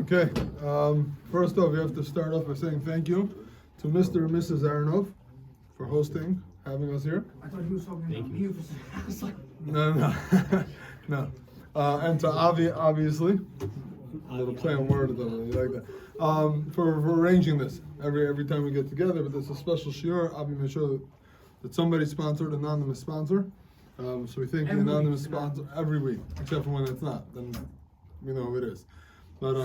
Okay, first off, we have to start off by saying thank you to Mr. and Mrs. Aronov for hosting, having us here. I thought he was talking about me. I was like, No. No. And to Avi, obviously, a little play on word, you like that, for arranging this every time we get together. But there's a special shiur. Avi made sure that somebody sponsored, an anonymous sponsor. So we thank the anonymous sponsor every week, except for when it's not. Then we know who it is. But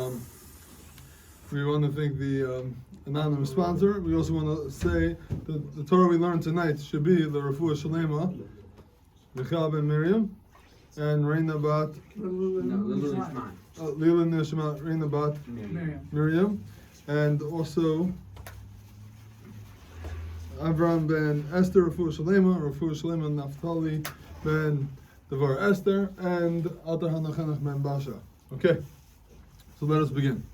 we want to thank the anonymous sponsor. We also want to say that the Torah we learned tonight should be the Refuah Shalema, Michal ben Miriam, and Reina Bat Lila Nishma, Reina Bat Miriam, and also Avram ben Esther, Refuah Shalema Naftali ben Devar Esther, and Atar Hanachanach ben Basha. Okay, so let us begin.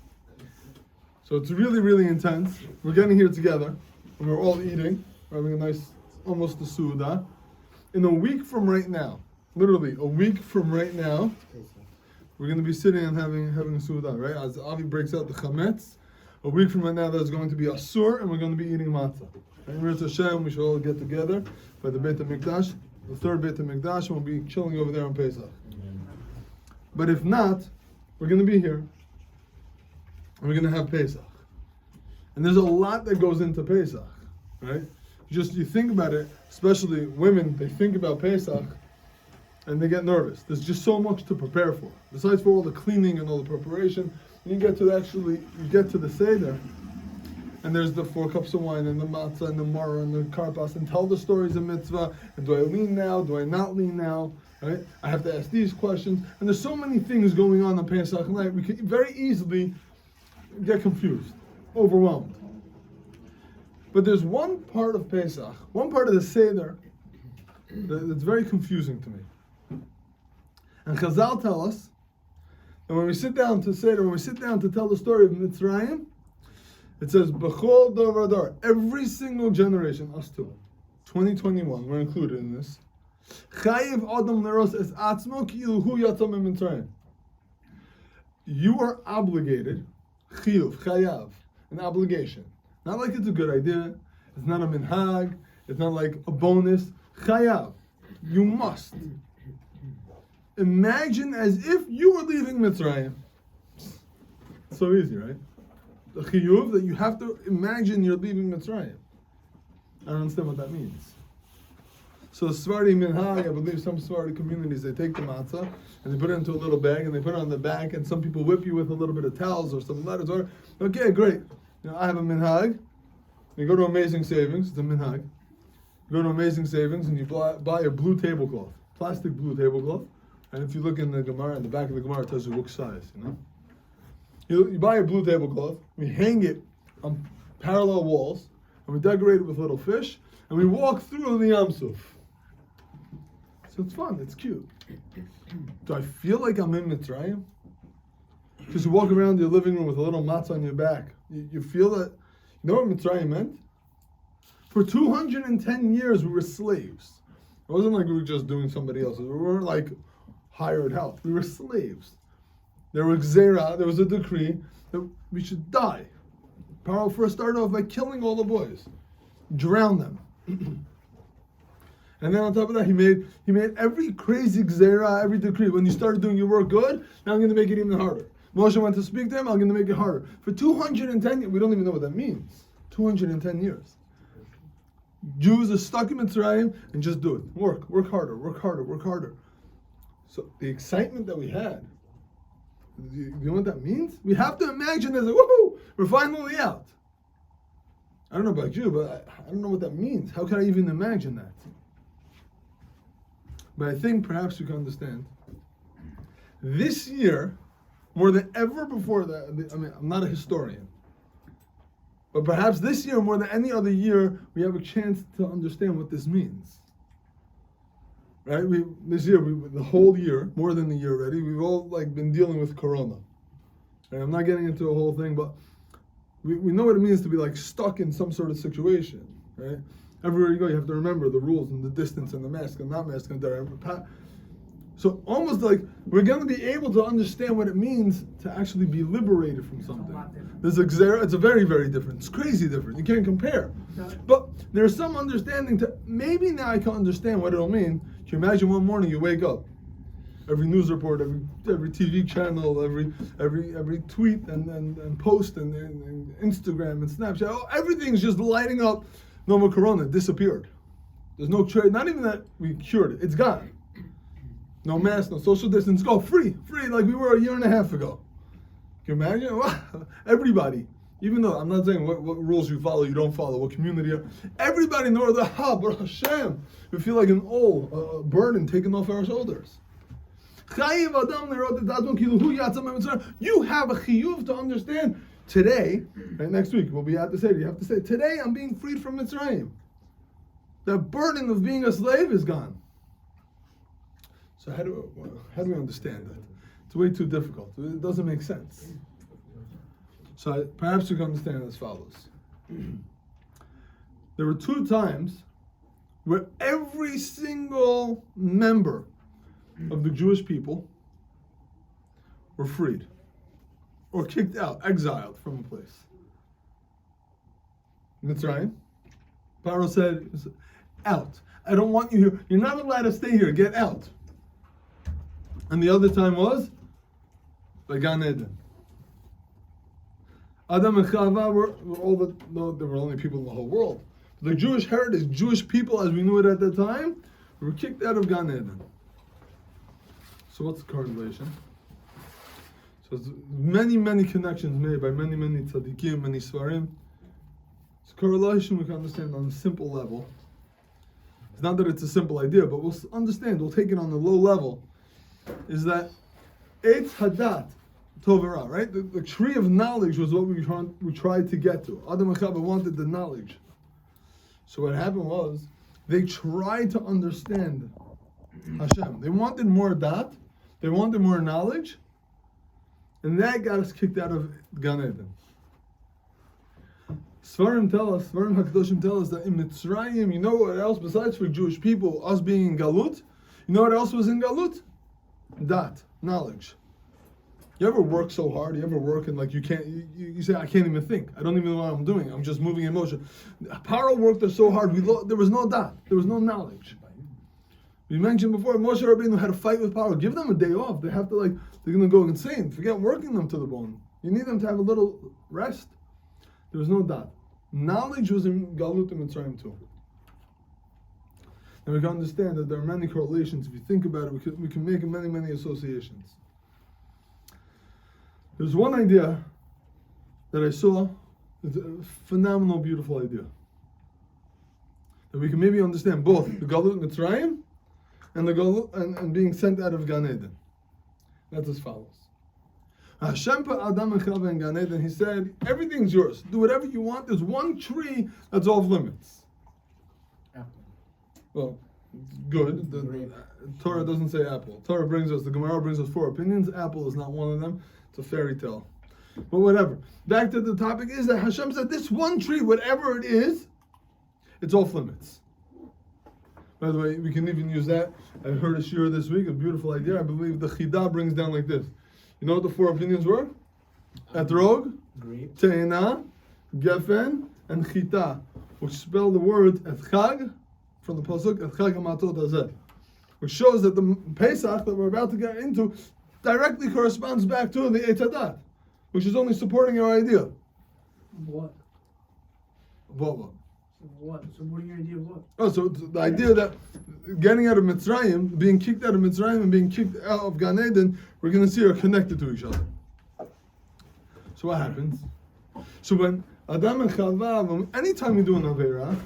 So it's really, really intense. We're getting here together, and we're all eating. We're having a nice, almost a Suda. In a week from right now, literally a week from right now, we're going to be sitting and having a Suda, right? As Avi breaks out the chametz, a week from right now there's going to be Asur, and we're going to be eating matzah. And Mirz Hashem, we should all get together by the Beit HaMikdash, the third Beit HaMikdash, and we'll be chilling over there on Pesach. But if not, we're going to be here, and we're going to have Pesach. And there's a lot that goes into Pesach, right? You think about it, especially women, they think about Pesach, and they get nervous. There's just so much to prepare for. Besides for all the cleaning and all the preparation, you get to the Seder, and there's the 4 cups of wine, and the matzah, and the maror, and the karpas, and tell the stories of mitzvah, and do I lean now, do I not lean now, right? I have to ask these questions, and there's so many things going on Pesach night, we can very easily get confused, overwhelmed. But there's one part of Pesach, one part of the Seder, that's very confusing to me. And Chazal tell us that when we sit down to Seder, when we sit down to tell the story of Mitzrayim, it says, B'chol dor v'dor, every single generation, us too, 2021, we're included in this, Chayiv Adam Leros es Atzmo Ki'ilu Hu Yatsa min Mitzrayim. You are obligated, Chiyuv, Chayav, an obligation. Not like it's a good idea, it's not a minhag, it's not like a bonus. Chayav, you must. Imagine as if you were leaving Mitzrayim. It's so easy, right? The chiyuv that you have to imagine you're leaving Mitzrayim. I don't understand what that means. So Sephardi minhag, I believe some Sephardi communities, they take the matzah and they put it into a little bag and they put it on the back, and some people whip you with a little bit of towels or some letters. Or okay, great. I have a minhag. You go to Amazing Savings. It's a minhag. You go to Amazing Savings and you buy a blue tablecloth, plastic blue tablecloth. And if you look in the Gemara, in the back of the Gemara, it tells you which size. You buy a blue tablecloth. We hang it on parallel walls, and we decorate it with little fish, and we walk through the Yam Suf. So it's fun. It's cute. Do I feel like I'm in Mitzrayim? Because you walk around your living room with a little matzah on your back. You feel that. You know what Mitzrayim meant? For 210 years, we were slaves. It wasn't like we were just doing somebody else's. We weren't like hired help. We were slaves. There was gzeira, there was a decree that we should die. Paro first started off by killing all the boys, drown them. And then on top of that, he made every crazy gzeira, every decree. When you started doing your work good, now I'm going to make it even harder. Moshe went to speak to him, I'm going to make it harder. For 210 years, we don't even know what that means. 210 years. Jews are stuck in Mitzrayim and just do it. Work harder, work harder, work harder. So the excitement that we had, you know what that means? We have to imagine as a woohoo, we're finally out. I don't know about you, but I don't know what that means. How can I even imagine that? But I think perhaps you can understand. This year, more than ever before that, I mean, I'm not a historian, but perhaps this year, more than any other year, we have a chance to understand what this means. Right? This year, the whole year, more than a year already, we've all been dealing with Corona. Right? I'm not getting into a whole thing, but we know what it means to be stuck in some sort of situation. Right? Everywhere you go, you have to remember the rules and the distance and the mask and not mask and So almost like we're going to be able to understand what it means to actually be liberated from something. It's a very, very different. It's crazy different. You can't compare. But there's some understanding to, maybe now I can understand what it'll mean. Can you imagine one morning you wake up, every news report, every TV channel, every tweet and post and Instagram and Snapchat, everything's just lighting up. No more corona, it disappeared. There's no trade, not even that we cured it, it's gone. No mask, no social distance, go free like we were a year and a half ago. Can you imagine? Wow. Everybody, even though I'm not saying what rules you follow, you don't follow, what community, everybody in the world, Baruch Hashem, we feel like an old burden taken off our shoulders. You have a chiyuv to understand today, right, next week, we'll be at the Seder, you have to say, today I'm being freed from Mitzrayim. The burden of being a slave is gone. So how do we understand that? It's way too difficult. It doesn't make sense. So perhaps we can understand it as follows. There were 2 times where every single member of the Jewish people were freed or kicked out, exiled from a place. Mitzrayim. Paro said, out. I don't want you here. You're not allowed to stay here. Get out. And the other time was the Gan Eden. Adam and Chava there were only people in the whole world. The Jewish heritage, Jewish people as we knew it at the time, were kicked out of Gan Eden. So what's the correlation? So there's many connections made by many tzaddikim, many svarim. It's correlation we can understand on a simple level. It's not that it's a simple idea, but we'll understand, we'll take it on the low level, is that Eitz Hadat, Tovera, right? The tree of knowledge was what we tried to get to. Adam and Chava wanted the knowledge. So what happened was, they tried to understand Hashem. They wanted more dat, they wanted more knowledge, and that got us kicked out of Gan Eden. Svarim HaKadoshim tell us that in Mitzrayim, you know what else, besides for Jewish people, us being in Galut, you know what else was in Galut? Dat, knowledge. You ever work so hard? You ever work and like you can't, you say, I can't even think. I don't even know what I'm doing. I'm just moving in motion. Paro worked there so hard, there was no dat. There was no knowledge. We mentioned before, Moshe Rabbeinu had to fight with Paro. Give them a day off. They have to they're going to go insane. Forget working them to the bone. You need them to have a little rest. There was no dat. Knowledge was in Galut and Mitzrayim too. And we can understand that there are many correlations. If you think about it, we can make many associations. There's one idea that I saw, it's a phenomenal, beautiful idea. That we can maybe understand both the Galut Mitzrayim and the Galut and being sent out of Gan Eden. That's as follows. Hashem put Adam and Chava in Gan Eden. He said, everything's yours. Do whatever you want. There's one tree that's off limits. Apple. Well, good. The Torah doesn't say apple. The Gemara brings us 4 opinions. Apple is not one of them. It's a fairy tale. But whatever. Back to the topic is that Hashem said this one tree, whatever it is, it's off limits. By the way, we can even use that. I heard a shiur this week, a beautiful idea. I believe the Chidah brings down like this. You know what the 4 opinions were? Etrog, Te'ena, Gefen, and Chita, which spell the word Etchag from the Pasuk, Etchag HaMatot Hazeh, which shows that the Pesach that we're about to get into directly corresponds back to the Eitz Hadat, which is only supporting our idea. What? What? What? So what are your idea of what? Oh, so the idea that getting out of Mitzrayim, being kicked out of Mitzrayim and being kicked out of Gan Eden, we're going to see are connected to each other. So what happens? So when Adam and Chava, anytime we do an Aveira,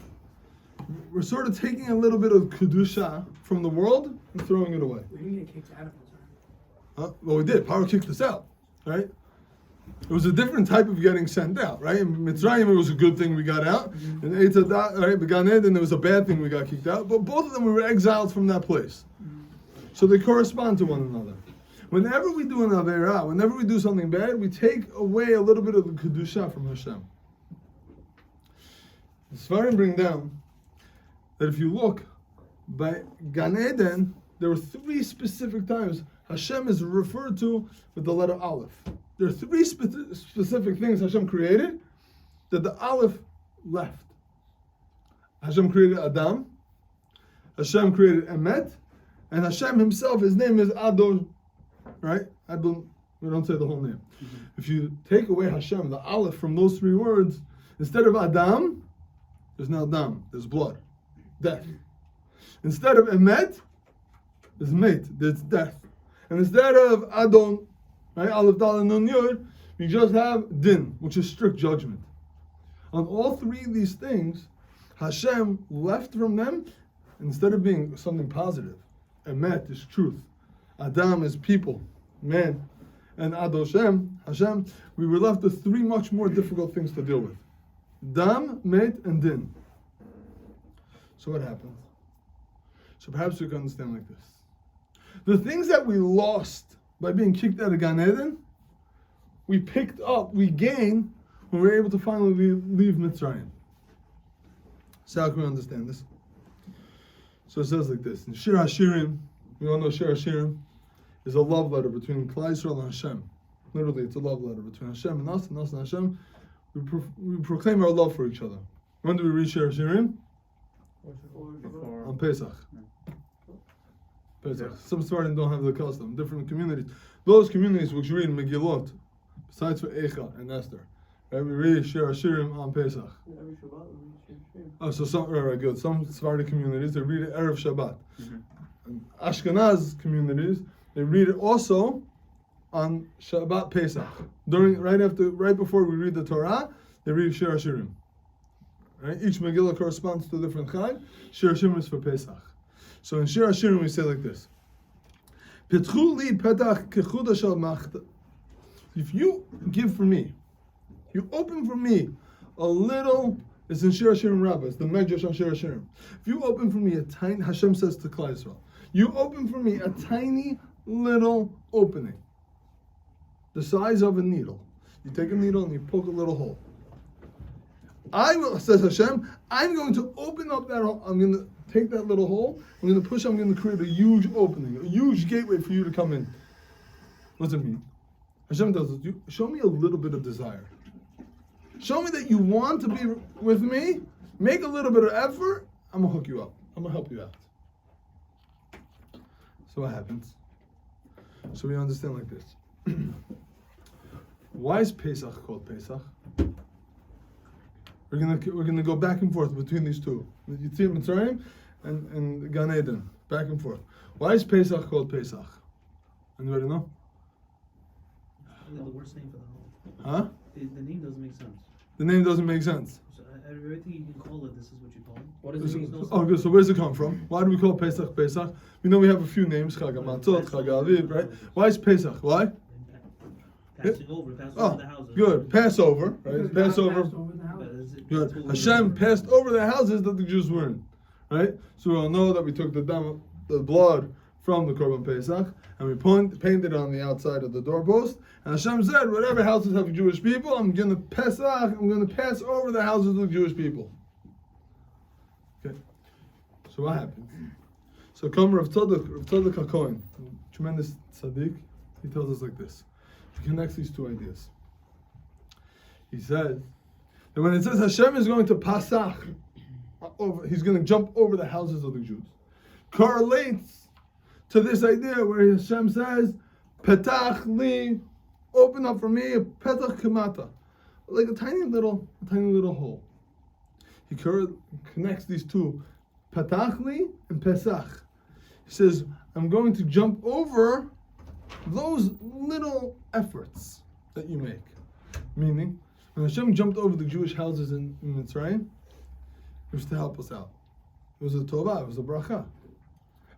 we're sort of taking a little bit of Kedusha from the world and throwing it away. We didn't get kicked out of Mitzrayim. Well, we did. Paro kicked us out, right? It was a different type of getting sent out, right? In Mitzrayim, it was a good thing we got out. In Eitz Hadat, right, Gan Eden, it was a bad thing we got kicked out. But both of them, we were exiled from that place. So they correspond to one another. Whenever we do an Aveira, whenever we do something bad, we take away a little bit of the Kedusha from Hashem. The Svarim bring down that if you look, by Gan Eden, there are three specific times Hashem is referred to with the letter Aleph. There are three specific things Hashem created that the Aleph left. Hashem created Adam, Hashem created Emet, and Hashem himself, his name is Adon, right? Adon, we don't say the whole name. Mm-hmm. If you take away Hashem, the Aleph, from those three words, instead of Adam, there's now Dam, there's blood, death. Instead of Emet, there's Mate, there's death. And instead of Adon, right, Aleph, Dal, Nun, Yud, you just have Din, which is strict judgment. On all three of these things, Hashem left from them, instead of being something positive. Emet is truth. Adam is people, man. And Adoshem, Hashem, we were left with three much more difficult things to deal with. Dam, Met, and Din. So what happened? So perhaps we can understand like this. The things that we lost by being kicked out of Gan Eden, we picked up, we gained, when we were able to finally leave Mitzrayim. So how can we understand this? So it says like this. In Shiur HaShirim, we all know Shiur HaShirim is a love letter between Klal Yisrael and Hashem. Literally, it's a love letter between Hashem and us and Hashem. We proclaim our love for each other. When do we read Shiur HaShirim? On Pesach. Pesach. Some Sephardim don't have the custom. Different communities. Those communities which read Megillot, besides for Eicha and Esther, right? We read Shiur HaShirim on Pesach. Every Shabbat we read Shiur. Oh, so some, right, good. Some Sephardic communities, they read it Erev Shabbat. Mm-hmm. And Ashkenaz communities, they read it also on Shabbat Pesach. Right before we read the Torah, they read Shiur HaShirim. Right? Each Megillah corresponds to a different Chag. Shiur HaShirim is for Pesach. So in Shiur HaShirim we say like this. Petchu li petach kechuda shel machta. If you give for me, you open for me a little, it's in Shiur HaShirim Rabbi, it's the Medrash on Shiur HaShirim. If you open for me a tiny, Hashem says to Klal Yisrael, you open for me a tiny little opening, the size of a needle. You take a needle and you poke a little hole. I will, says Hashem, I'm going to open up that hole. I'm going to take that little hole, I'm going to push, I'm going to create a huge opening, a huge gateway for you to come in. What does it mean? Hashem tells us, show me a little bit of desire. Show me that you want to be with me, make a little bit of effort, I'm going to hook you up. I'm going to help you out. So what happens? So we understand like this. Why is Pesach called Pesach? We're gonna go back and forth between these two. Yitzhak Mitzrayim and Gan Eden. Back and forth. Why is Pesach called Pesach? Anybody know? The worst name for the whole. Huh? The name doesn't make sense. The name doesn't make sense. So everything you can call it, this is what you call it. What does it mean? Oh, good. So where does it come from? Why do we call Pesach Pesach? We know we have a few names, Chag HaMatzot, Chag HaAviv, right? Why is Pesach? Why? Passing over the houses. Good. Passover, right? Passover. Good. Hashem passed over the houses that the Jews were in, right? So we all know that we took the blood from the Korban Pesach and we painted it on the outside of the doorpost. And Hashem said, whatever houses have Jewish people, I'm going to pass over the houses of the Jewish people. Okay. So what happened? So come Rav Tzadok HaKohen, tremendous tzaddik, he tells us like this. He connects these two ideas. He said that when it says Hashem is going to Pasach, he's going to jump over the houses of the Jews, correlates to this idea where Hashem says, Petach li, open up for me, Petach kamata, like a tiny little hole. He connects these two, Petach li and Pesach. He says, I'm going to jump over those little efforts that you make. Meaning, when Hashem jumped over the Jewish houses in Mitzrayim, it was to help us out. It was a tovah, it was a bracha.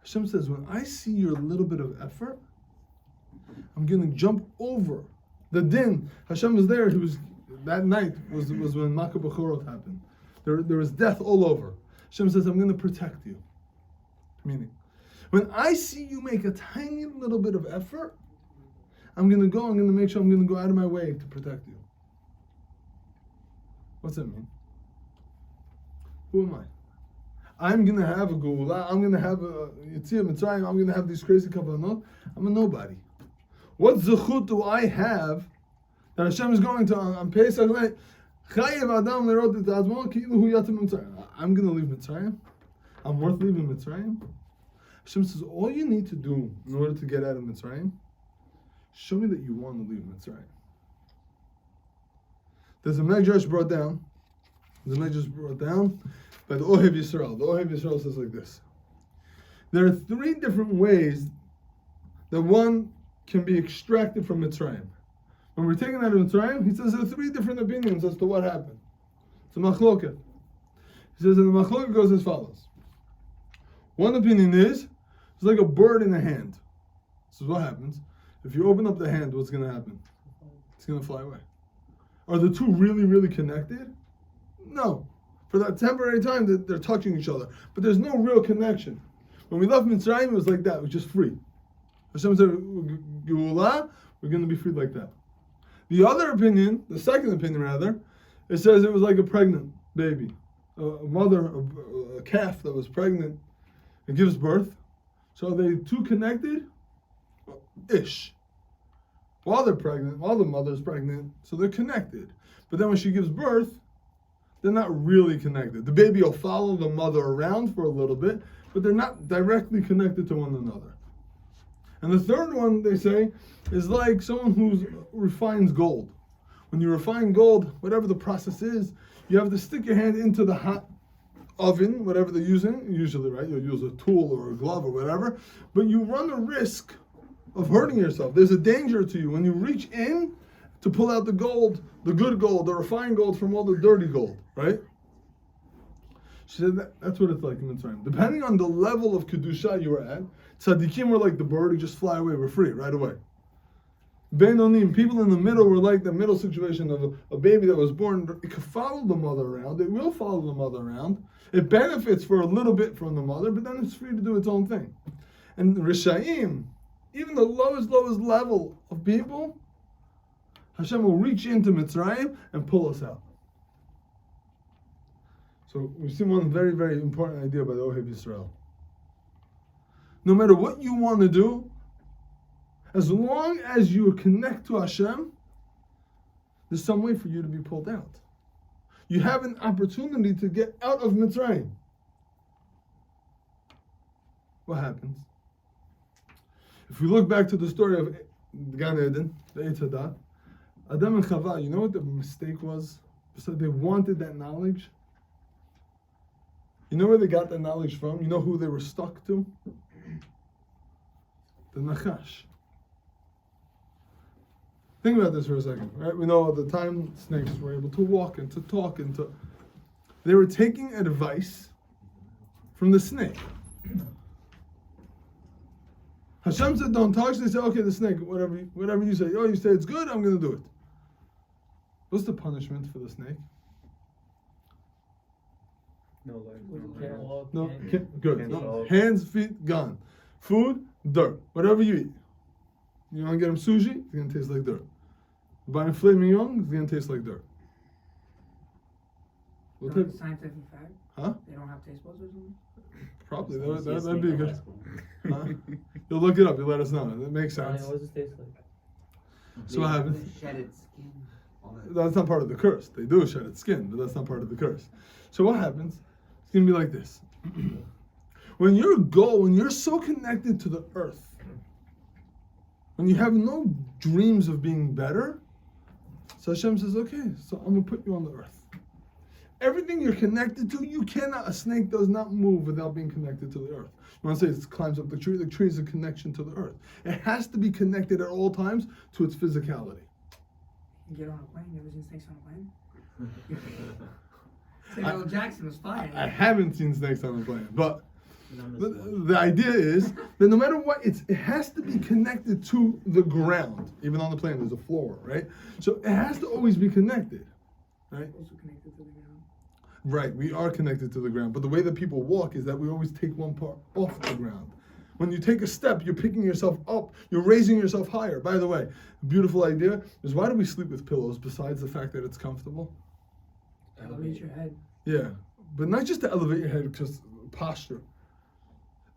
Hashem says, when I see your little bit of effort, I'm going to jump over the din. Hashem was there. That night was when Makkah Bechorot happened. There was death all over. Hashem says, I'm going to protect you. Meaning, when I see you make a tiny little bit of effort, I'm going to make sure I'm going to go out of my way to protect you. What's that mean? Who am I? I'm going to have a Geula, I'm going to have a Yitzhak Mitzrayim, I'm going to have these crazy kavanot. I'm a nobody. What zechut do I have that Hashem is going to, on Pesach night, I'm going to leave Mitzrayim? I'm worth leaving Mitzrayim? Hashem says, all you need to do in order to get out of Mitzrayim, show me that you want to leave Mitzrayim. There's a Medrash brought down by the Ohev Yisrael. The Ohev Yisrael says like this. There are 3 different ways that one can be extracted from Mitzrayim. When we're taken out of Mitzrayim, he says there are 3 different opinions as to what happened. It's a machloket. He says, and the machloket goes as follows. One opinion is, it's like a bird in a hand. This is what happens. If you open up the hand, what's going to happen? It's going to fly away. Are the 2 really, really connected? No. For that temporary time, they're touching each other. But there's no real connection. When we left Mitzrayim, it was like that. It was just free. Hashem said, Geula, we're going to be free like that. The other opinion, the second opinion rather, it says it was like a pregnant baby. A mother, a calf that was pregnant, it gives birth. So are they 2 connected? Ish. While they're pregnant, while the mother's pregnant, so they're connected. But then when she gives birth, they're not really connected. The baby will follow the mother around for a little bit, but they're not directly connected to one another. And the third one, they say, is like someone who refines gold. When you refine gold, whatever the process is, you have to stick your hand into the hot oven, whatever they're using, usually, right? You'll use a tool or a glove or whatever, but you run a risk of hurting yourself. There's a danger to you when you reach in to pull out the gold, the good gold, the refined gold from all the dirty gold, right? She said that's what it's like in Mitzrayim. Depending on the level of Kedusha you were at, tzaddikim were like the bird who just fly away, we're free right away. Beinonim, people in the middle were like the middle situation of a baby that was born. It could follow the mother around, it will follow the mother around. It benefits for a little bit from the mother, but then it's free to do its own thing. And Rishayim, even the lowest level of people, Hashem will reach into Mitzrayim and pull us out. So we see one very, very important idea by the Ohev Yisrael. No matter what you want to do, as long as you connect to Hashem, there's some way for you to be pulled out. You have an opportunity to get out of Mitzrayim. What happens? If we look back to the story of Gan Eden, the Eitz Hadat, Adam and Chava, you know what the mistake was? So they wanted that knowledge. You know where they got that knowledge from? You know who they were stuck to? The Nachash. Think about this for a second, right? We know at the time snakes were able to walk and to talk and to... They were taking advice from the snake. Hashem said, don't touch. They said, okay, the snake, whatever you say. Oh, you say it's good, I'm going to do it. What's the punishment for the snake? No legs. No, good. No. Hands, feet, gone. Food, dirt. Whatever you eat. You want to get him sushi? It's going to taste like dirt. You buy him filet mignon? It's going to taste like dirt. Scientific fact? Huh? They don't have taste buds or something? Probably. That'd be good. Huh? You'll look it up. You let us know. That makes sense. What does it taste like? So what happens? Shed its skin. That's not part of the curse. They do shed its skin, but that's not part of the curse. So what happens? It's going to be like this. When you're so connected to the earth, when you have no dreams of being better, so Hashem says, okay, so I'm going to put you on the earth. Everything you're connected to, a snake does not move without being connected to the earth. You want to say it climbs up the tree is a connection to the earth. It has to be connected at all times to its physicality. You get on a plane, you ever seen snakes on a plane? Samuel Jackson was flying. I haven't seen snakes on a plane, but the idea is that no matter what, it has to be connected to the ground. Even on the plane, there's a floor, right? So it has to always be connected, right? Also connected to the ground. Right, we are connected to the ground, but the way that people walk is that we always take one part off the ground. When you take a step, you're picking yourself up, you're raising yourself higher. By the way, a beautiful idea is why do we sleep with pillows besides the fact that it's comfortable? Elevate your head. Yeah, but not just to elevate your head, because posture.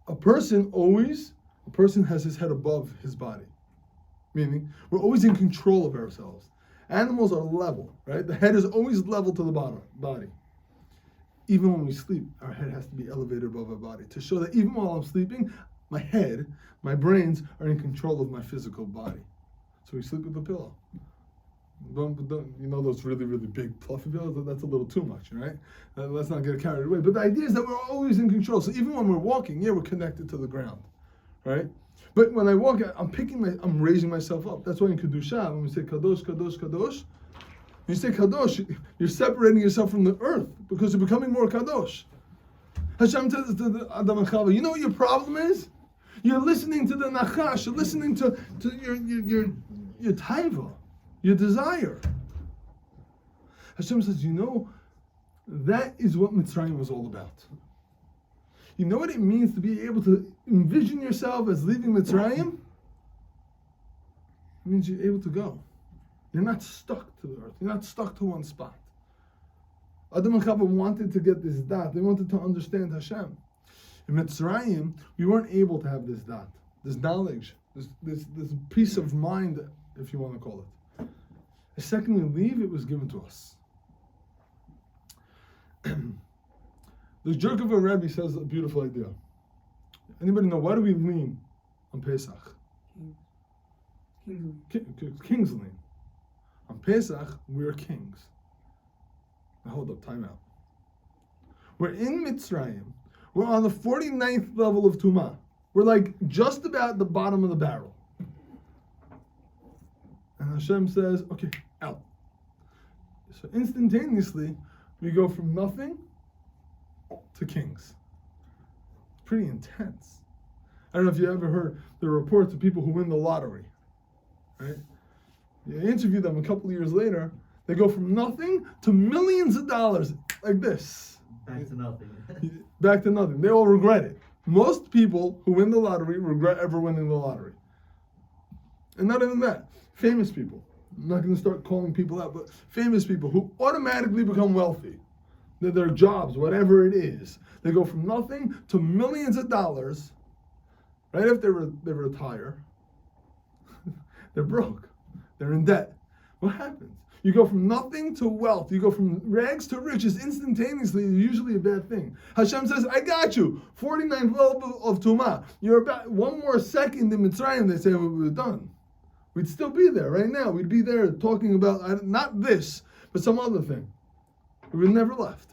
A person has his head above his body. Meaning, we're always in control of ourselves. Animals are level, right? The head is always level to the body. Even when we sleep, our head has to be elevated above our body to show that even while I'm sleeping, my head, my brains are in control of my physical body. So we sleep with a pillow. Don't, you know those really, really big fluffy pillows? That's a little too much, right? Let's not get carried away. But the idea is that we're always in control. So even when we're walking, we're connected to the ground, right? But when I walk, I'm raising myself up. That's why in Kedusha, when we say Kadosh, Kadosh, Kadosh, when you say Kadosh, you're separating yourself from the earth because you're becoming more Kadosh. Hashem says to the Adam and Chava, you know what your problem is? You're listening to the Nachash, you're listening to your taiva, your desire. Hashem says, you know, that is what Mitzrayim was all about. You know what it means to be able to envision yourself as leaving Mitzrayim? It means you're able to go. You're not stuck to the earth. You're not stuck to one spot. Adam and Chava wanted to get this dat. They wanted to understand Hashem. In Mitzrayim, we weren't able to have this dat, this knowledge, this peace of mind, if you want to call it. The second we leave, it was given to us. The jerk of a Rabbi says a beautiful idea. Anybody know, why do we lean on Pesach? Kings lean. On Pesach, we're kings. Now hold up, time out. We're in Mitzrayim. We're on the 49th level of Tumah. We're like just about the bottom of the barrel. And Hashem says, okay, out. So instantaneously, we go from nothing to kings. It's pretty intense. I don't know if you ever heard the reports of people who win the lottery, right? You interview them a couple of years later, they go from nothing to millions of dollars, like this. Back to nothing. Back to nothing. They all regret it. Most people who win the lottery regret ever winning the lottery. And not even that. Famous people. I'm not going to start calling people out, but famous people who automatically become wealthy. Their jobs, whatever it is, they go from nothing to millions of dollars. Right after they retire, they're broke. They're in debt. What happens? You go from nothing to wealth. You go from rags to riches instantaneously. It's usually a bad thing. Hashem says, I got you. 49 level of Tumah. You're about one more second in Mitzrayim, they say, we were done. We'd still be there right now. We'd be there talking about, not this, but some other thing. We would never left.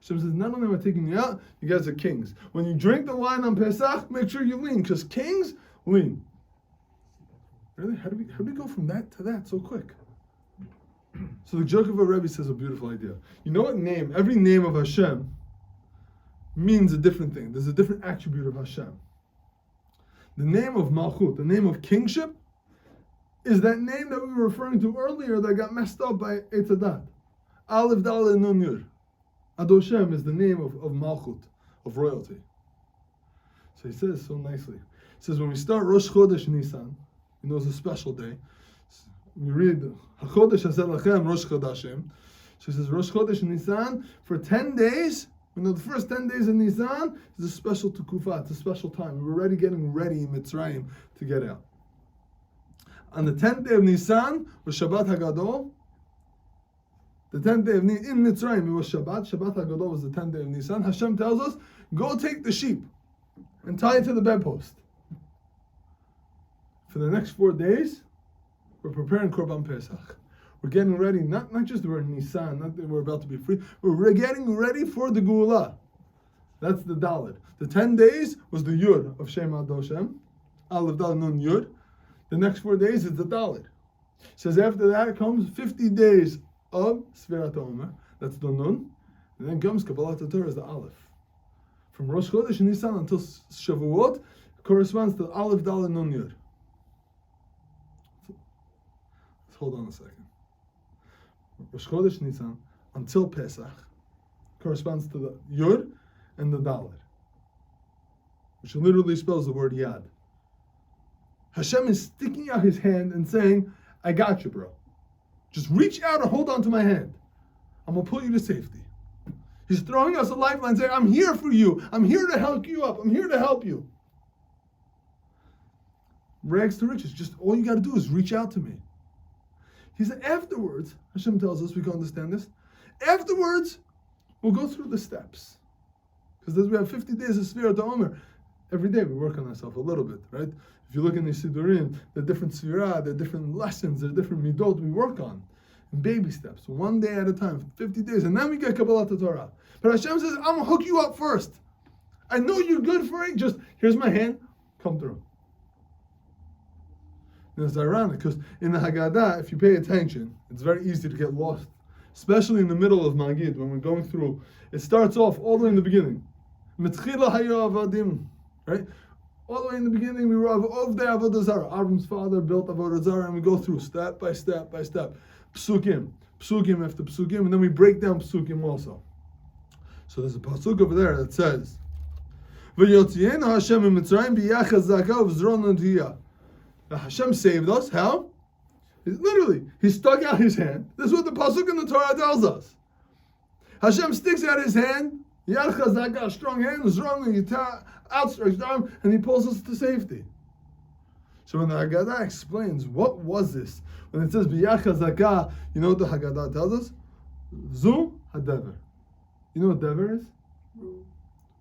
Hashem says, not only am I taking you out, you guys are kings. When you drink the wine on Pesach, make sure you lean, because kings lean. Really? How do we go from that to that so quick? So the joke of a Rebbe says a beautiful idea. You know what name? Every name of Hashem means a different thing. There's a different attribute of Hashem. The name of Malchut, the name of kingship, is that name that we were referring to earlier that got messed up by Eitz Hadat. Aleph Daled Nun Yud. Adoshem is the name of Malchut, of royalty. So he says so nicely. He says when we start Rosh Chodesh Nisan, you know it's a special day. We read HaChodesh Hazeh Lachem Rosh Chodashim. So he says Rosh Chodesh Nisan for 10 days. You know the first 10 days of Nisan is a special Tukufah. It's a special time. We were already getting ready in Mitzrayim to get out. On the 10th day of Nisan was Shabbat Hagadol. The 10th day in Mitzrayim it was Shabbat. Shabbat Hagadol was the 10th day of Nisan. Hashem tells us, go take the sheep and tie it to the bedpost. For the next 4 days, we're preparing Korban Pesach. We're getting ready, not just we're in Nisan, not that we're about to be free, we're getting ready for the Geulah. That's the Dalet. The 10 days was the Yud of Shem Adoshem, Aleph Dal Nun Yud. The next 4 days is the Dalet. Says after that comes 50 days of Sfirat HaOmer, that's the Nun, and then comes Kabbalat HaTorah is the Aleph. From Rosh Chodesh Nisan until Shavuot corresponds to Aleph Dal Nun Yud. Hold on a second. Rosh Chodesh Nisan until Pesach corresponds to the Yud and the Dalet, which literally spells the word Yad. Hashem is sticking out his hand and saying, I got you, bro. Just reach out and hold on to my hand. I'm going to pull you to safety. He's throwing us a lifeline saying, I'm here for you. I'm here to help you up. I'm here to help you. Rags to riches. Just all you got to do is reach out to me. He said, afterwards, Hashem tells us, we can understand this. Afterwards, we'll go through the steps. Because we have 50 days of Sfirah to Omer. Every day we work on ourselves a little bit, right? If you look in the Sidurim, the different Sfirah, the different lessons, the different Midot we work on. In baby steps, one day at a time, 50 days. And then we get Kabbalah Torah. But Hashem says, I'm going to hook you up first. I know you're good for it. Just, here's my hand. Come through. And it's ironic because in the Haggadah, if you pay attention, it's very easy to get lost. Especially in the middle of Magid, when we're going through. It starts off all the way in the beginning. Right? All the way in the beginning, we were of the Avodah Zarah. Avram's father built Avodah Zarah, and we go through step by step by step. Psukim after psukim, and then we break down psukim also. So there's a pasuk over there that says, "V'yotzienu Hashem miMitzrayim b'yachas zakav v'zron l'tiyah." Hashem saved us. How? Literally, He stuck out His hand. This is what the pasuk in the Torah tells us. Hashem sticks out His hand, yad chazaka, strong hand, zron l'tiyah, outstretched arm, and He pulls us to safety. So when the Haggadah explains what was this, when it says b'yach hazakah, you know what the Haggadah tells us? Zu hadever. You know what dever is?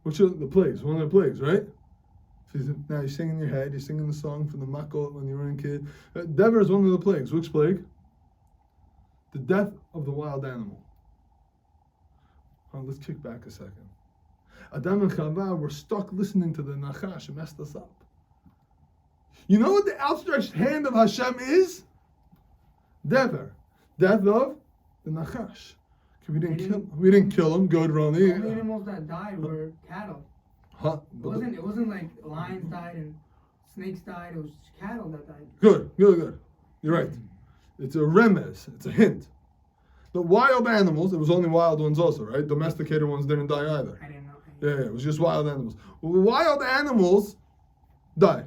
Which are the plagues? One of the plagues, right? So now you're singing in your head. You're singing the song from the Makot when you were a kid. Dever is one of the plagues. Which plague? The death of the wild animal. Let's kick back a second. Adam and Chava were stuck listening to the Nachash and messed us up. You know what the outstretched hand of Hashem is? Dever. Death of the Nachash. We didn't kill him, good Roni. The only animals that died were cattle. Huh? It wasn't like lions died and snakes died, it was cattle that died. Good. You're right. It's a remez, it's a hint. The wild animals, it was only wild ones also, right? Domesticated ones didn't die either. I didn't know. Yeah, it was just wild animals. Wild animals die.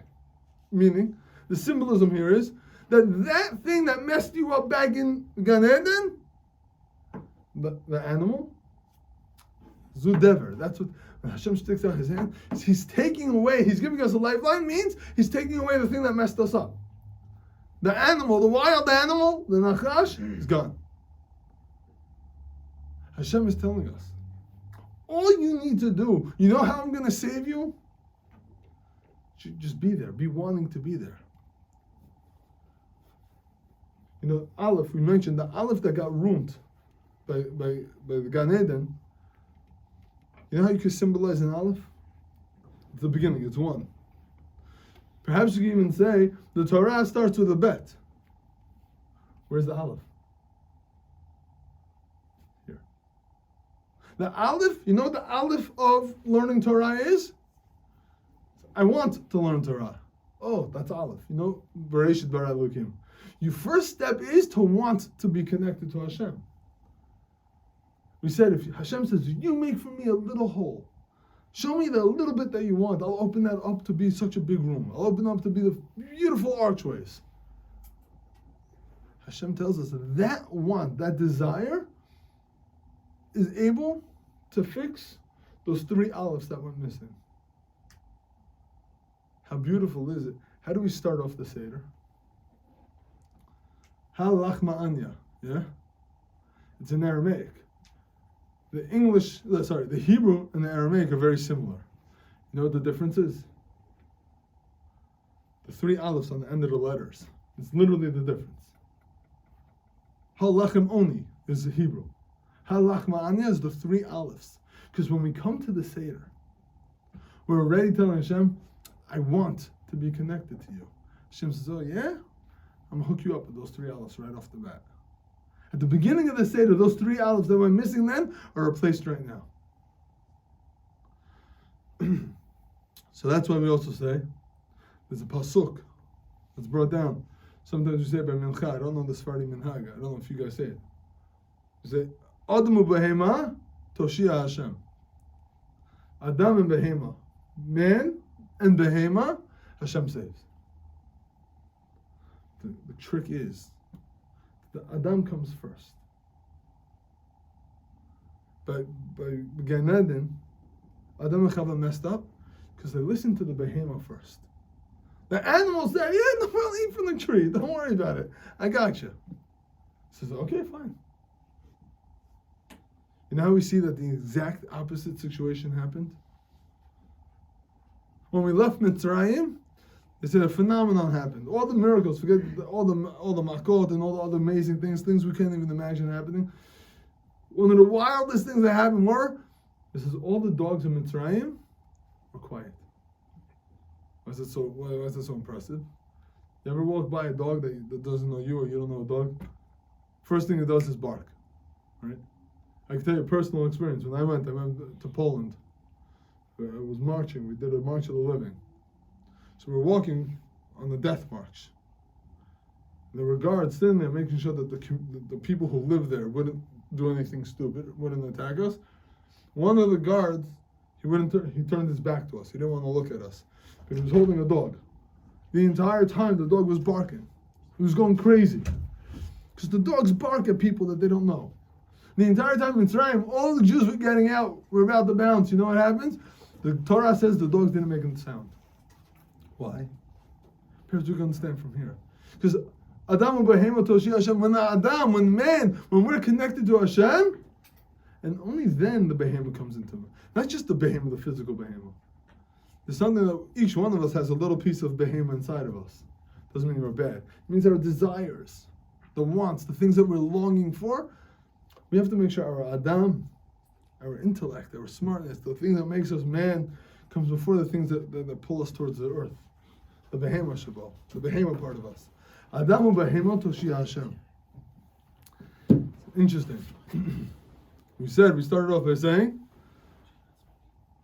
Meaning, the symbolism here is that thing that messed you up back in Gan Eden, the animal, Zudever. That's what, when Hashem sticks out His hand, He's taking away, He's giving us a lifeline, means He's taking away the thing that messed us up. The animal, the wild animal, the Nachash, is gone. Hashem is telling us, all you need to do, you know how I'm going to save you? Just be there. Be wanting to be there. You know, Aleph, we mentioned the Aleph that got ruined by the Gan Eden. You know how you could symbolize an Aleph? It's the beginning, it's one. Perhaps you can even say the Torah starts with a bet. Where's the Aleph? Here. The Aleph, you know what the Aleph of learning Torah is? I want to learn Torah. Oh, that's Aleph. You know, Bereshit bara Elokim. Your first step is to want to be connected to Hashem. We said, if Hashem says, you make for me a little hole, show me the little bit that you want, I'll open that up to be such a big room. I'll open up to be the beautiful archways. Hashem tells us that want, that desire, is able to fix those three Alephs that went missing. How beautiful is it? How do we start off the Seder? Halach ma'anya, yeah? It's in Aramaic. The Hebrew and the Aramaic are very similar. You know what the difference is? The three Alephs on the end of the letters. It's literally the difference. Halachem oni is the Hebrew. Halach ma'anya is the three Alephs. Because when we come to the Seder, we're already telling Hashem, I want to be connected to you. Hashem says, oh yeah? I'm going to hook you up with those three Alephs right off the bat. At the beginning of the Seder, those three Alephs that went missing then are replaced right now. So that's why we also say, there's a pasuk that's brought down. Sometimes we say it by Mincha. I don't know the Sephardi Minhag. I don't know if you guys say it. You say, Adamu behema, Toshia Hashem. Adam and behema. Man and behema, Hashem saves. The trick is, the Adam comes first. by Gan Eden, Adam and Chava messed up because they listened to the behemoth first. The animal said, yeah, no, we'll eat from the tree. Don't worry about it. I got you. He says, okay, fine. You know how we see that the exact opposite situation happened? When we left Mitzrayim, they said a phenomenon happened. All the miracles, forget all the makot and all the other amazing things we can't even imagine happening. One of the wildest things that happened were, it says all the dogs in Mitzrayim were quiet. Why is it so impressive? You ever walk by a dog that doesn't know you or you don't know a dog? First thing it does is bark, right? I can tell you a personal experience. When I went to Poland. I was marching. We did a March of the Living. So we're walking on the death march. There were guards sitting there making sure that the people who lived there wouldn't do anything stupid, wouldn't attack us. One of the guards, he turned his back to us. He didn't want to look at us. But he was holding a dog. The entire time the dog was barking. He was going crazy. Because the dogs bark at people that they don't know. The entire time in Mitzrayim, all the Jews were getting out. We're about to bounce. You know what happens? The Torah says the dogs didn't make a sound. Why? Perhaps we can understand from here. Because Adam Behema Toshi Hashem, when we're connected to Hashem, and only then the Behema comes into it. Not just the Behema, the physical Behema. There's something that each one of us has a little piece of Behema inside of us. Doesn't mean we're bad. It means our desires, the wants, the things that we're longing for. We have to make sure our Adam, our intellect, our smartness, the thing that makes us man, comes before the things that pull us towards the earth. The Behema Shabbat, the Behema part of us. Adamu Behema Toshi Hashem. Interesting. We started off by saying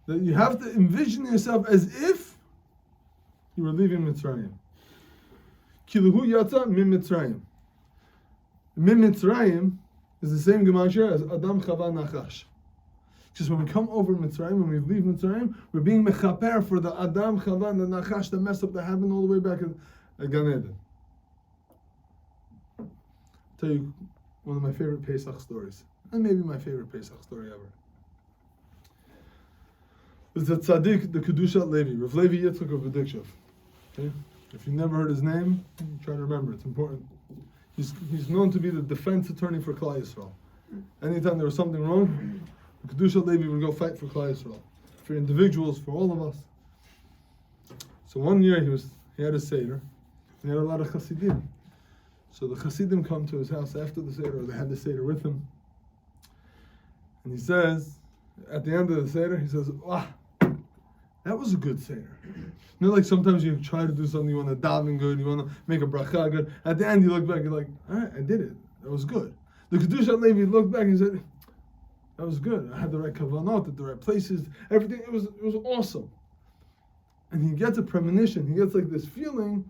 that you have to envision yourself as if you were leaving Mitzrayim. Kiluhu Yatza Min Mitzrayim. Min Mitzrayim is the same gematria as Adam Chava Nachash. Because when we come over Mitzrayim, when we leave Mitzrayim, we're being mechaper for the Adam Chava and the Nachash, the mess up that happened all the way back at Gan Eden. I'll tell you one of my favorite Pesach stories, and maybe my favorite Pesach story ever. It's the tzaddik, the Kedushat Levi, Rav Levi Yitzchak of Bedikshev. Okay? If you've never heard his name, try to remember. It's important. He's known to be the defense attorney for Klal Yisrael. Anytime there was something wrong, the Kedushat Levi would go fight for Klal Yisrael, for individuals, for all of us. So one year he had a seder, and he had a lot of chassidim. So the chassidim come to his house after the seder, or they had the seder with him. And he says, at the end of the seder, he says, "Wow, that was a good seder." You know, like sometimes you try to do something, you want to daven good, you want to make a bracha good. At the end, you look back, you're like, all right, I did it. That was good. The Kedushat Levi looked back and said, that was good. I had the right kavanot at the right places. Everything, it was awesome. And he gets a premonition. He gets like this feeling,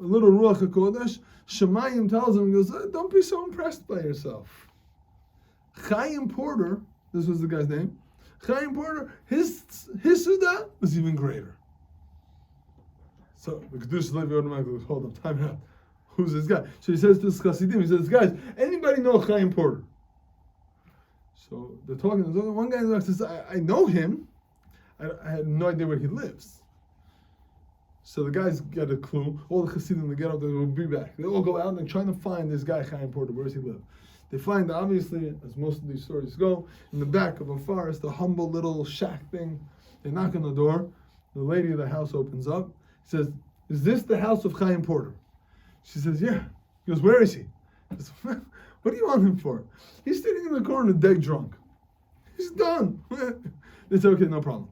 a little Ruach HaKodesh. Shemayim tells him, he goes, don't be so impressed by yourself. Chaim Porter, this was the guy's name, Chaim Porter, his Suda was even greater. So the Kedushat Levi automatically goes, hold up, time out. Who's this guy? So he says to his Chassidim, he says, guys, anybody know Chaim Porter? So they're talking, one guy in the back says, I know him. I had no idea where he lives. So the guys get a clue. All the Chassidim, they get up, they will be back. They all go out and they're trying to find this guy, Chaim Porter. Where does he live? They find, obviously, as most of these stories go, in the back of a forest, a humble little shack thing. They knock on the door. The lady of the house opens up. He says, is this the house of Chaim Porter? She says, yeah. He goes, where is he? He says, what do you want him for? He's sitting in the corner dead drunk. He's done. They say, okay, no problem.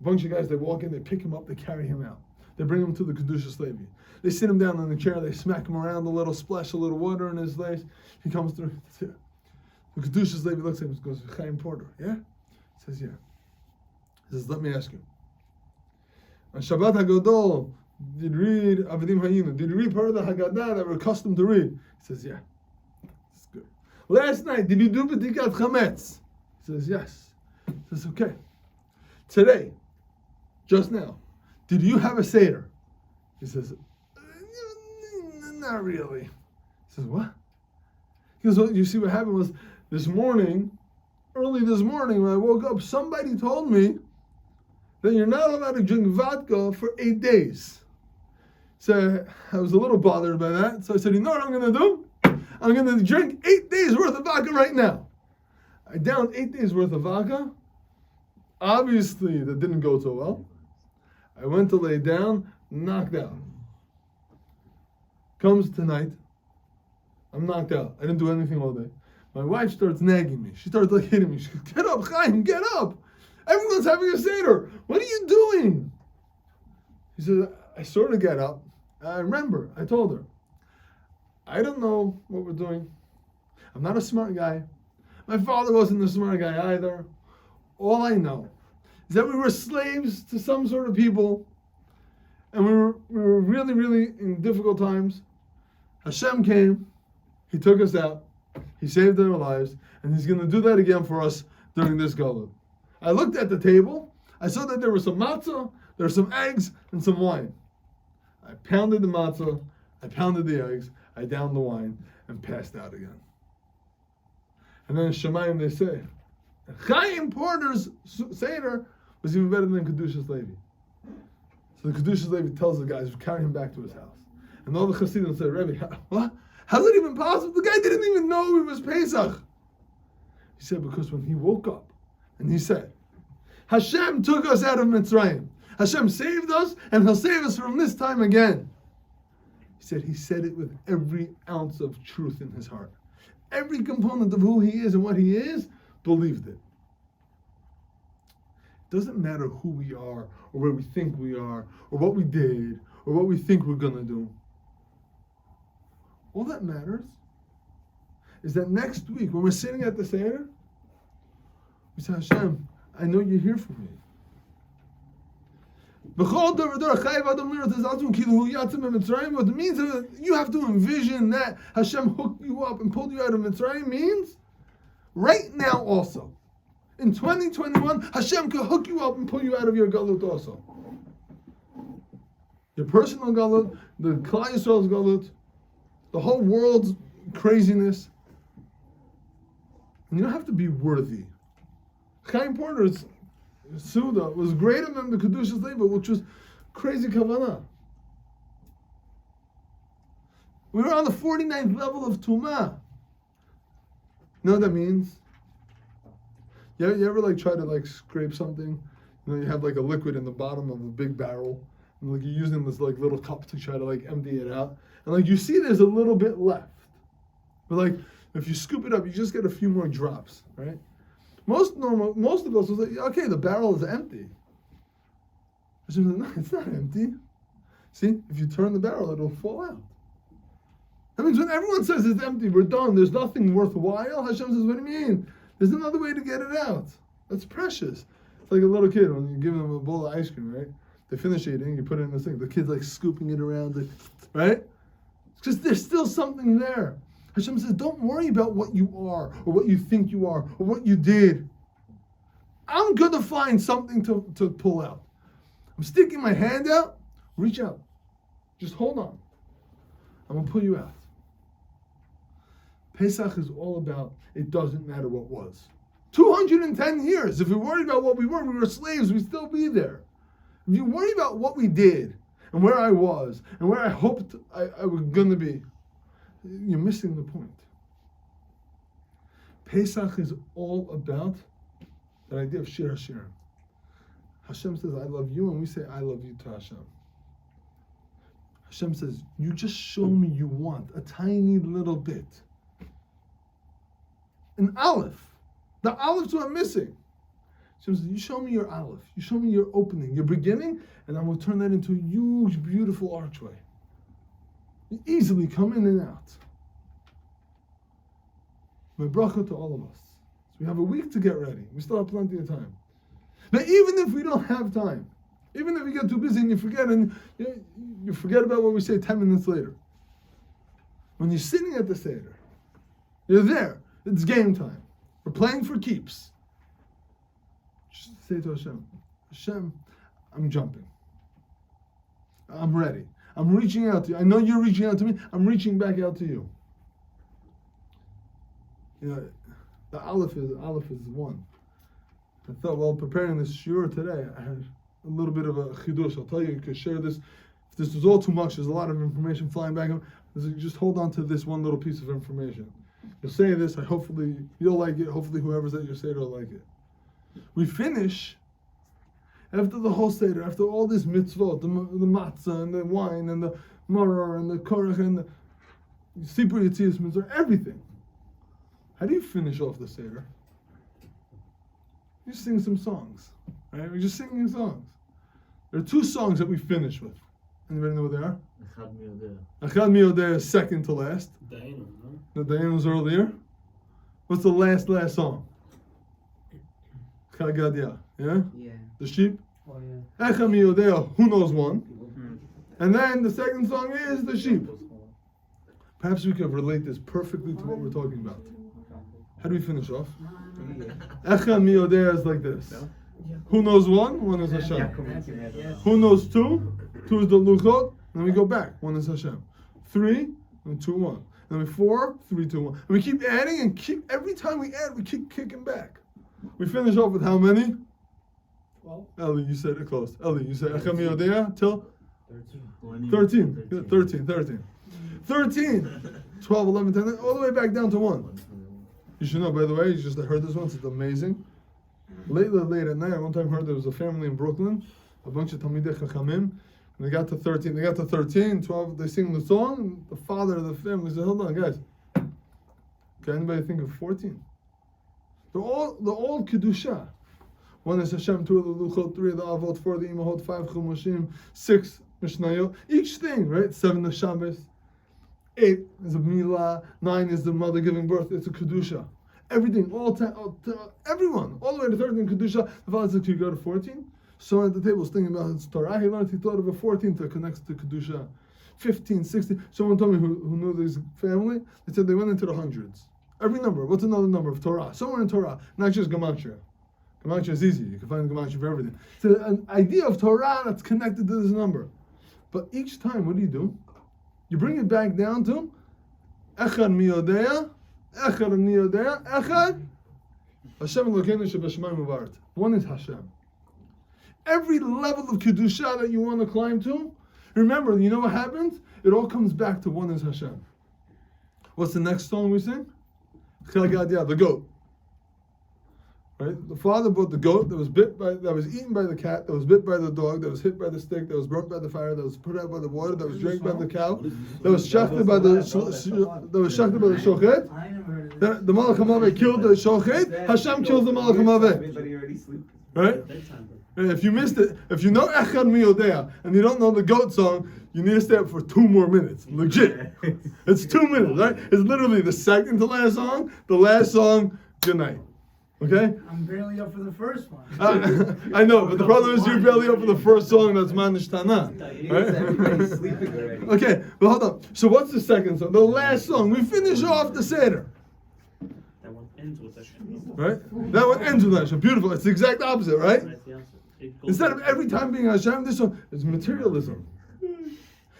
A bunch of guys, they walk in, they pick him up, they carry him out. They bring him to the Kedushat Levi. They sit him down on the chair, they smack him around a little, splash a little water in his face. He comes through. The Kedushat Levi looks at him and goes, Chaim Porter, yeah? He says, yeah. He says, let me ask you. On Shabbat HaGadol, did you read Avadim Hayinu? Did you read part of the Haggadah that we're accustomed to read? He says, yeah. That's good. Last night, did you do B'dikat Chametz? He says, yes. He says, okay. Today, just now, did you have a Seder? He says, not really. He says, what? He goes, well, you see what happened was, this morning, early this morning when I woke up, somebody told me that you're not allowed to drink vodka for 8 days. So I was a little bothered by that. So I said, you know what I'm going to do? I'm going to drink 8 days worth of vodka right now. I downed 8 days worth of vodka. Obviously, that didn't go so well. I went to lay down, knocked out. Comes tonight, I'm knocked out. I didn't do anything all day. My wife starts nagging me. She starts like hitting me. She goes, get up, Chaim, get up. Everyone's having a Seder. What are you doing? He said, I sort of get up. I remember, I told her, I don't know what we're doing. I'm not a smart guy. My father wasn't a smart guy either. All I know is that we were slaves to some sort of people, and we were really, really in difficult times. Hashem came, He took us out, He saved our lives, and He's going to do that again for us during this Galut. I looked at the table, I saw that there was some matzah, there were some eggs, and some wine. I pounded the matzah, I pounded the eggs, I downed the wine, and passed out again. And then in Shemayim they say, Chaim Porter's Seder was even better than Kedushas Levi. So the Kedushas Levi tells the guys to carry him back to his house. And all the Chassidim say, Rabbi, what? How's it even possible? The guy didn't even know it was Pesach. He said, because when he woke up and he said, Hashem took us out of Mitzrayim. Hashem saved us and He'll save us from this time again. He said it with every ounce of truth in his heart. Every component of who he is and what he is, believed it. It doesn't matter who we are, or where we think we are, or what we did, or what we think we're going to do. All that matters is that next week, when we're sitting at the Seder, we say, Hashem, I know you're here for me. What it means is that you have to envision that Hashem hooked you up and pulled you out of Mitzrayim means right now also. In 2021, Hashem could hook you up and pull you out of your galut also. Your personal galut, the Klal Yisrael's galut, the whole world's craziness. And you don't have to be worthy. Chaim Porter's Suda was greater than the Kedushas Levi, which was crazy kavanah. We were on the 49th level of Tumah. You know what that means? You ever try to scrape something? You know, you have a liquid in the bottom of a big barrel, and you're using this little cup to try to empty it out, and you see there's a little bit left. But if you scoop it up, you just get a few more drops, right? Most of us will say, okay, the barrel is empty. Hashem says, no, it's not empty. See, if you turn the barrel, it'll fall out. That means when everyone says it's empty, we're done, there's nothing worthwhile, Hashem says, what do you mean? There's another way to get it out. That's precious. It's like a little kid when you give them a bowl of ice cream, right? They finish eating, you put it in this thing. The kid's scooping it around, right? Because there's still something there. Hashem says, don't worry about what you are, or what you think you are, or what you did. I'm going to find something to pull out. I'm sticking my hand out. Reach out. Just hold on. I'm going to pull you out. Pesach is all about, it doesn't matter what was. 210 years. If we worried about what we were slaves, we'd still be there. If you worry about what we did, and where I was, and where I hoped I was going to be, you're missing the point. Pesach is all about that idea of Shir Hashirim. Hashem says, I love you, and we say, I love you to Hashem. Hashem says, you just show me you want a tiny little bit. An aleph. The aleph's what I'm missing. Hashem says, you show me your aleph. You show me your opening, your beginning, and I'm going to turn that into a huge, beautiful archway. You easily come in and out. My bracha to all of us. So we have a week to get ready. We still have plenty of time. But even if we don't have time, even if you get too busy and you forget, and you forget about what we say 10 minutes later, when you're sitting at the Seder, you're there, it's game time. We're playing for keeps. Just say to Hashem, Hashem, I'm jumping. I'm ready. I'm reaching out to you. I know you're reaching out to me. I'm reaching back out to you. The Aleph is one. I thought while preparing this shiur today, I had a little bit of a chidush. I'll tell you, you could share this. If this was all too much, there's a lot of information flying back. Just hold on to this one little piece of information. You'll say this, hopefully you'll like it, hopefully whoever's at your Seder will like it. We finish, after the whole Seder, after all this mitzvot, the matzah and the wine and the maror and the korach and the sipur yitzias mitzvah, everything. How do you finish off the Seder? You sing some songs, right? We're just singing songs. There are two songs that we finish with. Anybody know what they are? Echad mi yodea is second to last. The Dayan was earlier. What's the last song? Chagadia, yeah? Yeah. The sheep? Oh, yeah. Echad mi yodea, who knows one? And then the second song is the sheep. Perhaps we could relate this perfectly to what we're talking about. How do we finish off? Echad mi yodea is like this. Who knows one? One is Hashem. Who knows two? Two is the luchot. Then we go back. One is Hashem. 3 and 2, 1. Then we 4, 3, 2, 1. And we keep adding and every time we add, we keep kicking back. We finish off with how many? 12. Eli, you said it close. Eli, you said Echad mi yodea till 13. 13. Good. 13. 12, 11, 10, all the way back down to 1. You should know, by the way, you just heard this once, it's amazing. Late at night, I one time heard there was a family in Brooklyn, a bunch of Talmidei Chachamim, and they got to 13, 12, they sing the song, and the father of the family said, hold on, guys. Can anybody think of 14? They're all Kedusha. 1 is Hashem, 2 of the Luchot, 3 of the Avot, 4 of the Imahot, 5 Chumushim, 6 Mishnayot. Each thing, right? 7 the Shabbos, 8 is a Milah, 9 is the mother giving birth, it's a Kedusha. Everything, everyone, all the way to 13 Kedusha. The father said, can you go to 14? So at the table was thinking about his Torah. He thought of a 14 that connects to Kedusha. 15, 16. Someone told me who knew this family. They said they went into the hundreds. Every number. What's another number of Torah? Somewhere in Torah, not just Gematria. Gematria is easy. You can find Gematria for everything. So an idea of Torah that's connected to this number. But each time, what do? You bring it back down to Echad mi yodea. Echad mi yodea. Echad Hashem Elokeinu shebashamayim u'ba'aretz. One is Hashem. Every level of Kedusha that you want to climb to, remember, you know what happens? It all comes back to one is Hashem. What's the next song we sing? Chagadia, the goat. Right? The father brought the goat that was eaten by the cat, that was bit by the dog, that was hit by the stick, that was burnt by the fire, that was put out by the water, that was drank by the cow, that was shachted by the shochet. I never heard of this. The Malach HaMaveh killed the shochet. Hashem kills the Malach HaMaveh. Right? And if you missed it, if you know Echad mi yodea and you don't know the goat song, you need to stay up for 2 more minutes. Legit. It's 2 minutes, right? It's literally the second to last song, the last song, good night. Okay? I'm barely up for the first one. I know, but the problem is you're barely up for the first song that's Manish Tana. Everybody's sleeping already. Okay, but hold on. So what's the second song? The last song. We finish off the Seder. That one ends with Hashem. Right? That one ends with Hashem. Beautiful. It's the exact opposite, right? That's the answer. It goes Instead of every time being Hashem, this one is materialism.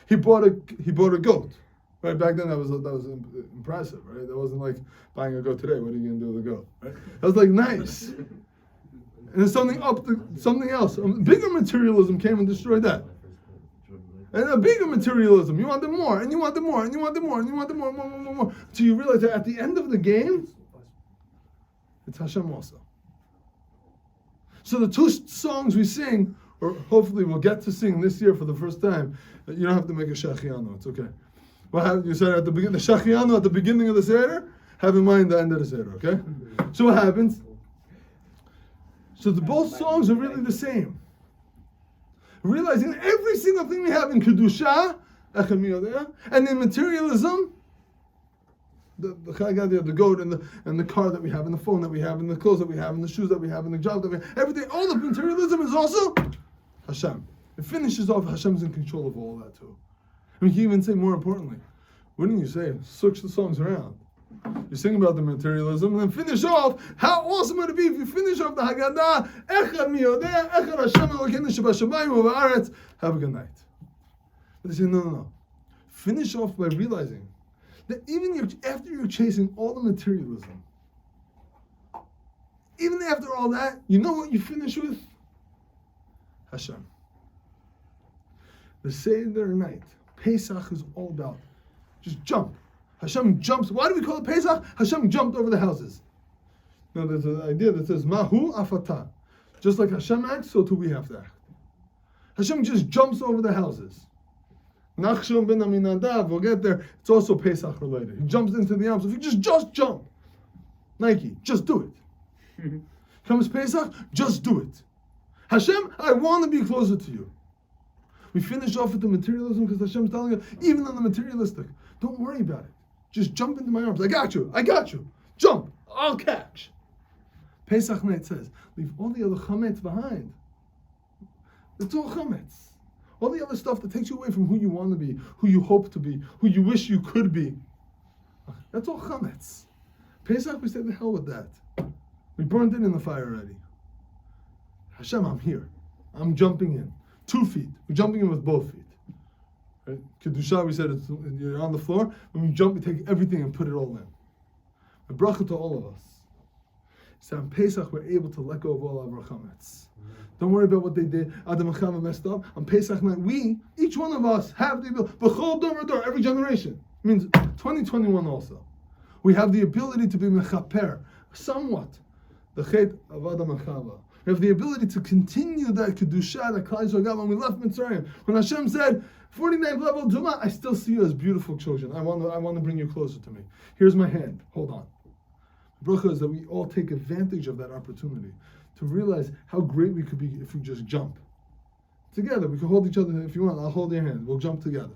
He bought a goat. Right, back then that was impressive, right? That wasn't like buying a goat today. What are you gonna do with a goat? Right? That was like nice. And then something else. Bigger materialism came and destroyed that. And a bigger materialism. You want them more, and you want them more, and you want them more, and you want them more. Until you realize that at the end of the game, it's Hashem also. So the 2 songs we sing, or hopefully we'll get to sing this year for the first time, you don't have to make a shachiano. It's okay. Well, you said at the beginning, the shachiano at the beginning of the Seder, have in mind the end of the Seder, okay? So what happens? So both songs are really the same. Realizing every single thing we have in Kedusha, and in materialism, the goat and the car that we have, and the phone that we have, and the clothes that we have, and the shoes that we have, and the job that we have, everything, all the materialism is also Hashem. It finishes off, Hashem's in control of all that too. I mean, you can even say more importantly, wouldn't you say, switch the songs around? You sing about the materialism and then finish off. How awesome would it be if you finish off the Haggadah, Echad mi yodea, Echad Hashem Elokeinu shebashamayim u'ba'aretz. Have a good night. But they say, no. Finish off by realizing that even after you're chasing all the materialism, Even after all that, you know what you finish with? Hashem. The Seder night, Pesach is all about just jump. Hashem jumps. Why do we call it Pesach? Hashem jumped over the houses. Now there's an idea that says Mahu Afata. Just like Hashem acts, so too we have to act. Hashem just jumps over the houses. Nachshon ben Aminadav, we'll get there. It's also Pesach related. He jumps into the arms. If you just jump, Nike, just do it. Comes Pesach, just do it. Hashem, I want to be closer to you. We finish off with the materialism because Hashem's telling us, even on the materialistic, don't worry about it. Just jump into my arms. I got you. Jump. I'll catch. Pesach night says, leave all the other chametz behind. It's all chametz. All the other stuff that takes you away from who you want to be, who you hope to be, who you wish you could be. That's all chametz. Pesach, we said the hell with that. We burned it in the fire already. Hashem, I'm here. I'm jumping in. 2 feet. We're jumping in with both feet. Right? Kedusha, we said you're on the floor. When we jump, we take everything and put it all in. A bracha to all of us. So on Pesach, we're able to let go of all of our chametz. Don't worry about what they did. Adam and Chava messed up. On Pesach night, we, each one of us, have the ability. B'chol dor dor, every generation. It means 2021 also. We have the ability to be mechaper, somewhat, the chet of Adam and Chava. We have the ability to continue that kedusha that Klal Yisrael got when we left Mitzrayim. When Hashem said, 49th level Duma, I still see you as beautiful children. I want to bring you closer to me. Here's my hand. Hold on. The bracha is that we all take advantage of that opportunity to realize how great we could be if we just jump. Together, we can hold each other. If you want, I'll hold your hand. We'll jump together.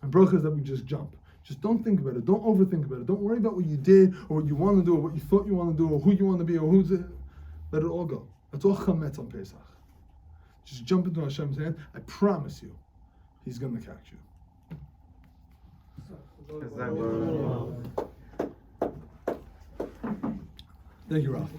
The bracha is that we just jump. Just don't think about it. Don't overthink about it. Don't worry about what you did or what you want to do or what you thought you want to do or who you want to be or who's it. Let it all go. That's all chametz on Pesach. Just jump into Hashem's hand. I promise you, He's going to catch you. Thank you, Ralph.